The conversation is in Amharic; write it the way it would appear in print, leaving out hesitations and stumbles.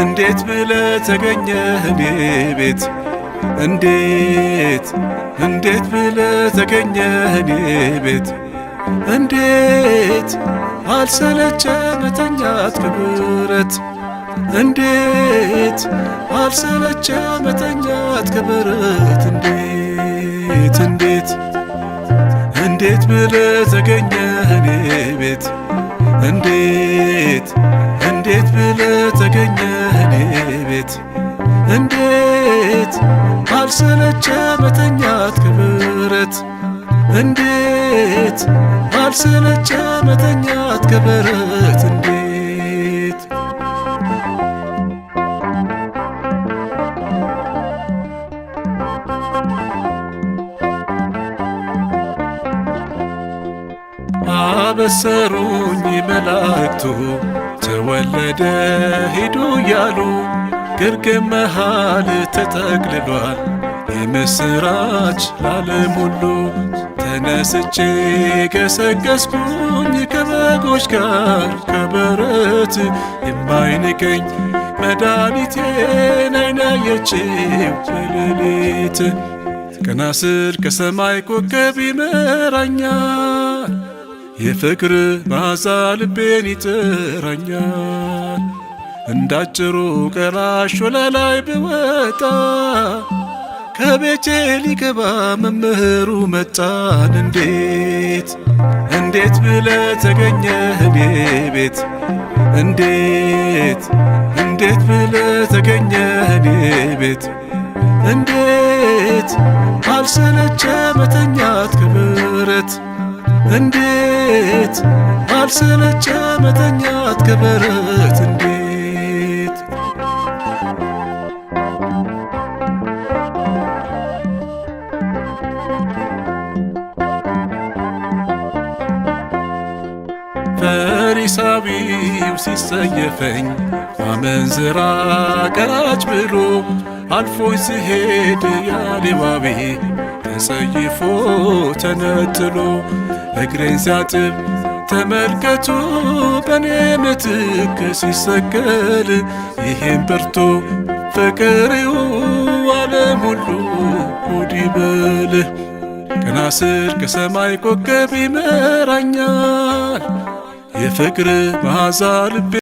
እንዴት ብለህ ተገኘህ እኔ ቤት እንዴት ብለህ ተገኘህ እኔ ቤት እንዴት አልሰለቸ መተኛት ከብረት እንዴት አልሰለቸ መተኛት ከብረት እንዴት ብለህ ተገኘህ እኔ ቤት እንዴት ብለህ ተገኘህ እኔ ቤት እንዴት አልሰለቸ መተኛት ከብረት እንዴት አልሰለቸ መተኛት ከብረት እንዴት አበሰሩኝ መላእክቱ ተወለደ ሂዱ እያሉ ግርግም መሃል ተጠቅልሏል የምስራች ለዓለም ሁሉ። ተነስቼ ገሰገስኩኝ ከበጎች ጋር ከበረት የማይንቀኝ መድኃኒቴን ዓይን ያየችው በሌሊት። ቀና ስል ከሰማይ ኮከብ ይመራኛል የፍቅር መዓዛ ልቤን ይጥራኛል። እንዳጭሩ ቀላሽ ወለላይ ብወጣ ከቤቴ ሊገባ መምህሩ መጣን። እንዴት ብለህ ተገኘህ እኔ ቤት እንዴት ብለህ ተገኘህ እኔ ቤት እንዴት አልሰለቸ መተኛት ከብረት እንዴት አልሰለቸ መተኛት ከብረት እንዴት ፈሪሳዊው ሲሰየፈኝ አመንዝራ ቀራጭ ብሎ አልፎኝ ሲሄድ ያሌዋቤ ተጸይፎ ተነጥሎ እግሬን ሲያጥብ ተመልከቱ በኔ ምትክ ሲሰቀል ይሄን በርቶ ፍቅሬው ዓለም ሁሉ ጉድ ይበል። ቀና ስል ከሰማይ ኮከብ ይመራኛል የፍቅር መዓዛ ልቤ